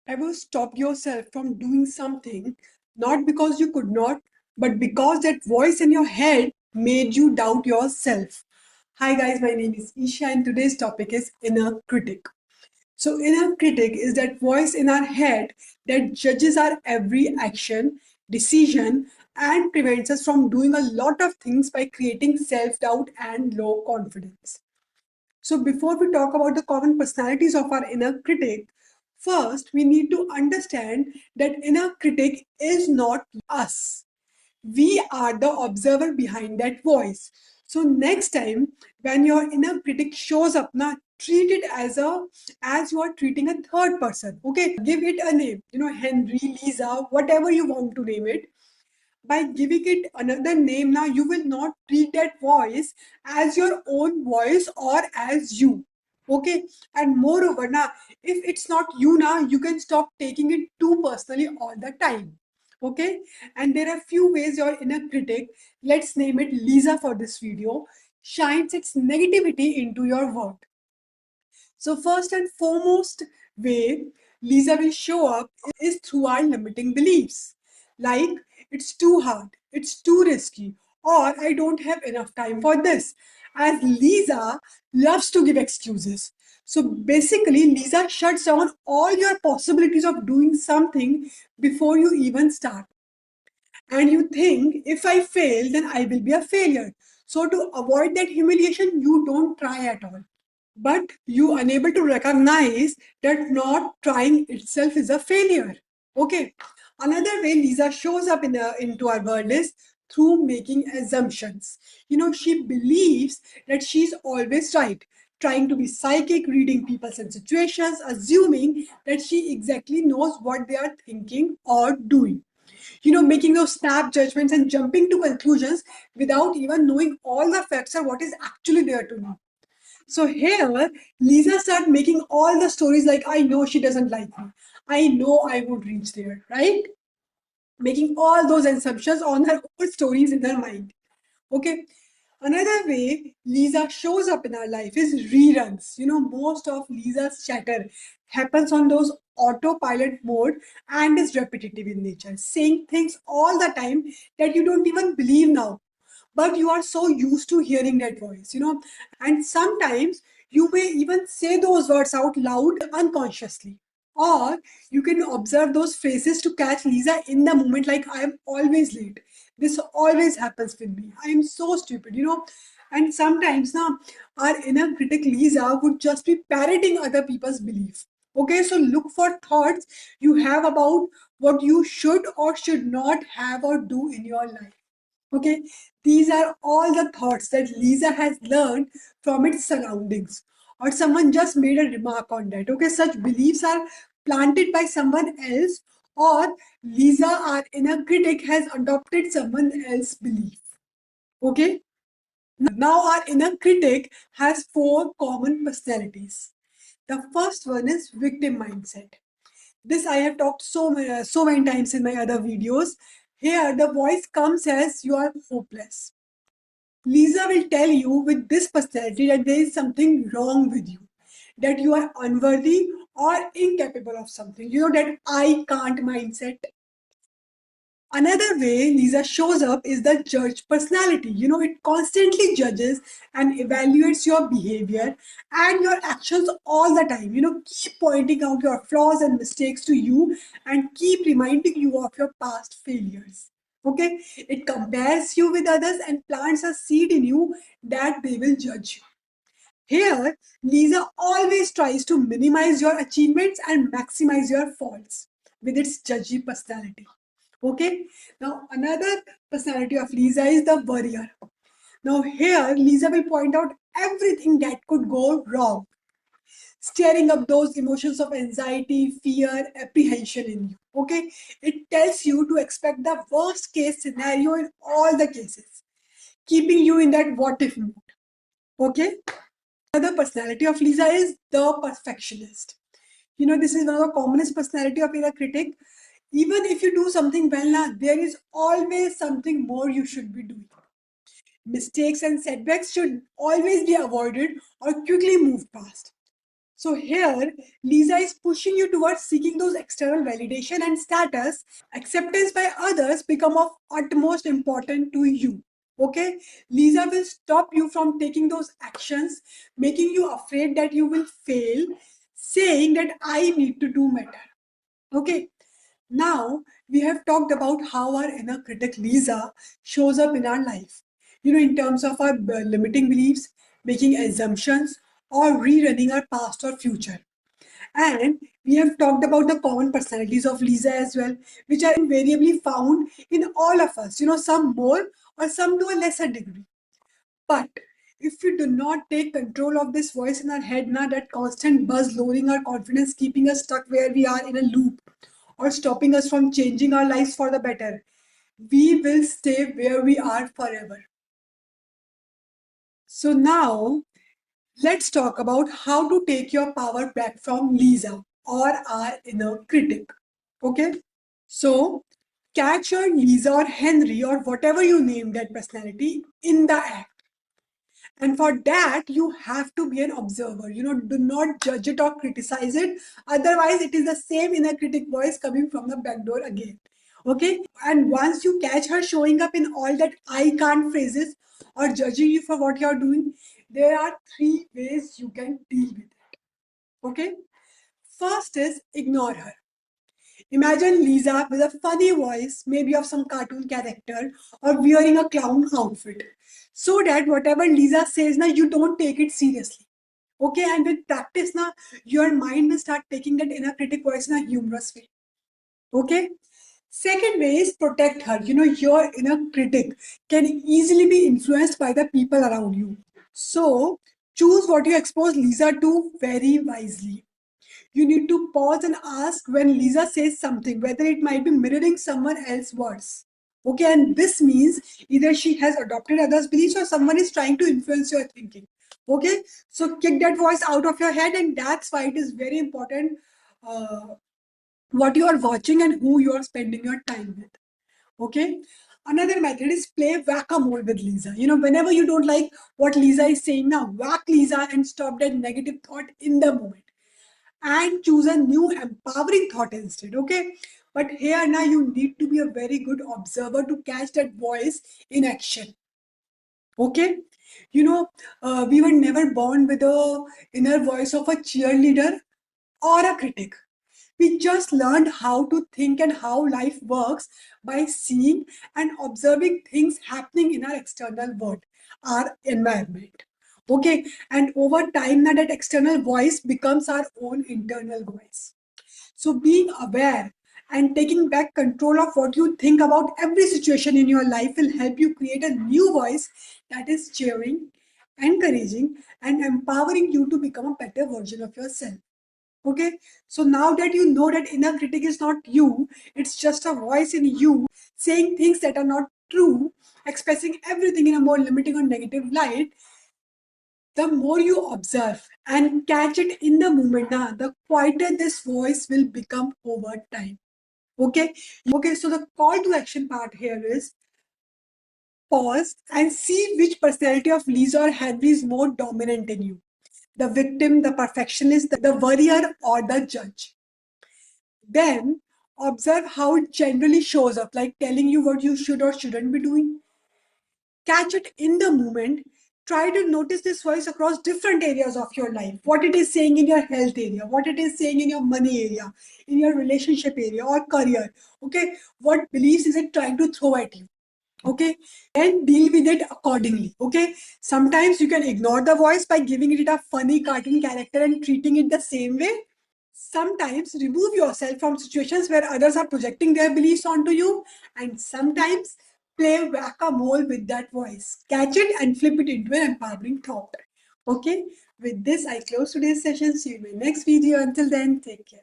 Ever stopped yourself from doing something not because you could not, but because that voice in your head made you doubt yourself? Hi, guys, my name is Isha, and today's topic is inner critic. So, inner critic is that voice in our head that judges our every action, decision, and prevents us from doing a lot of things by creating self doubt and low confidence. So, before we talk about the common personalities of our inner critic, first we need to understand that inner critic is not us. We are the observer behind that voice. So, next time when your inner critic shows up, now treat it as you are treating a third person. Okay, give it a name. Henry, Lisa, whatever you want to name it. By giving it another name, now you will not treat that voice as your own voice or as you. Okay, and moreover, now if it's not you, now you can stop taking it too personally all the time. Okay, and there are few ways your inner critic, let's name it Lisa for this video, shines its negativity into your work. So, first and foremost way Lisa will show up is through our limiting beliefs. Like, it's too hard, it's too risky, or I don't have enough time for this. As Lisa loves to give excuses. So basically, Lisa shuts down all your possibilities of doing something before you even start. And you think, if I fail, then I will be a failure. So to avoid that humiliation, you don't try at all, but you unable to recognize that not trying itself is a failure. Okay, another way Lisa shows up into our world is through making assumptions. She believes that she's always right, trying to be psychic, reading people's and situations, assuming that she exactly knows what they are thinking or doing. Making those snap judgments and jumping to conclusions without even knowing all the facts or what is actually there to know. So here, Lisa started making all the stories like, I know she doesn't like me. I know I won't reach there, right? Making all those assumptions on her own stories in her mind. Okay. Another way Lisa shows up in our life is reruns. Most of Lisa's chatter happens on those autopilot mode and is repetitive in nature, saying things all the time that you don't even believe now, but you are so used to hearing that voice. And sometimes you may even say those words out loud unconsciously, or you can observe those phrases to catch Lisa in the moment, like, I am always late, this always happens with me, I am so stupid. And sometimes now our inner critic Lisa would just be parroting other people's belief. Okay, so look for thoughts you have about what you should or should not have or do in your life. Okay, these are all the thoughts that Lisa has learned from its surroundings, or someone just made a remark on that. Okay, such beliefs are planted by someone else, or Lisa, our inner critic, has adopted someone else's belief. Okay, now our inner critic has four common personalities. The first one is victim mindset. This I have talked so many times in my other videos. Here, the voice comes as you are hopeless. Lisa will tell you with this personality that there is something wrong with you, that you are unworthy or incapable of something. That I can't mindset. Another way Lisa shows up is the judge personality. It constantly judges and evaluates your behavior and your actions all the time. Keep pointing out your flaws and mistakes to you and keep reminding you of your past failures. Okay? It compares you with others and plants a seed in you that they will judge you. Here, Lisa always tries to minimize your achievements and maximize your faults with its judgy personality. Okay, now another personality of Lisa is the worrier. Now, here, Lisa will point out everything that could go wrong, stirring up those emotions of anxiety, fear, apprehension in you. Okay, it tells you to expect the worst case scenario in all the cases, keeping you in that what if mood. Okay, another personality of Lisa is the perfectionist. This is one of the commonest personality of inner critic. Even if you do something well, there is always something more you should be doing. Mistakes and setbacks should always be avoided or quickly moved past. So here, Lisa is pushing you towards seeking those external validation and status. Acceptance by others become of utmost important to you. Okay, Lisa will stop you from taking those actions, making you afraid that you will fail, saying that I need to do better. Okay, now we have talked about how our inner critic Lisa shows up in our life. In terms of our limiting beliefs, making assumptions, or rerunning our past or future. And we have talked about the common personalities of Lisa as well, which are invariably found in all of us, some more or some to a lesser degree. But if we do not take control of this voice in our head, now that constant buzz lowering our confidence, keeping us stuck where we are in a loop, or stopping us from changing our lives for the better, we will stay where we are forever. So now let's talk about how to take your power back from Lisa or our inner critic. Okay? So catch your Lisa or Henry or whatever you name that personality in the act. And for that, you have to be an observer. Do not judge it or criticize it. Otherwise, it is the same inner critic voice coming from the back door again. Okay? And once you catch her showing up in all that I can't phrases or judging you for what you're doing, there are three ways you can deal with it. Okay? First is ignore her. Imagine Lisa with a funny voice, maybe of some cartoon character, or wearing a clown outfit. So that whatever Lisa says now, you don't take it seriously. Okay, and with practice now, your mind will start taking that inner critic voice in a humorous way. Okay. Second way is protect her. Your inner critic can easily be influenced by the people around you. So choose what you expose Lisa to very wisely. You need to pause and ask when Lisa says something, whether it might be mirroring someone else's words. Okay, and this means either she has adopted others' beliefs or someone is trying to influence your thinking. Okay, so kick that voice out of your head, and that's why it is very important what you are watching and who you are spending your time with. Okay, another method is play whack-a-mole with Lisa. Whenever you don't like what Lisa is saying now, whack Lisa and stop that negative thought in the moment and choose a new empowering thought instead. Okay, but here now you need to be a very good observer to catch that voice in action. Okay, we were never born with a inner voice of a cheerleader or a critic. We just learned how to think and how life works by seeing and observing things happening in our external world, our environment. Okay, and over time, now that external voice becomes our own internal voice. So, being aware and taking back control of what you think about every situation in your life will help you create a new voice that is cheering, encouraging, and empowering you to become a better version of yourself. Okay, so now that you know that inner critic is not you, it's just a voice in you saying things that are not true, expressing everything in a more limiting or negative light. The more you observe and catch it in the moment, the quieter this voice will become over time. Okay, so the call to action part here is pause and see which personality of Lisa or Henry is more dominant in you: the victim, the perfectionist, the worrier, or the judge. Then observe how it generally shows up, like telling you what you should or shouldn't be doing. Catch it in the moment. Try to notice this voice across different areas of your life. What it is saying in your health area, what it is saying in your money area, in your relationship area or career. Okay, what beliefs is it trying to throw at you? Okay, then deal with it accordingly. Okay, sometimes you can ignore the voice by giving it a funny cartoon character and treating it the same way. Sometimes remove yourself from situations where others are projecting their beliefs onto you, and sometimes play whack-a-mole with that voice. Catch it and flip it into an empowering thought. Okay, with this, I close today's session. See you in my next video. Until then, take care.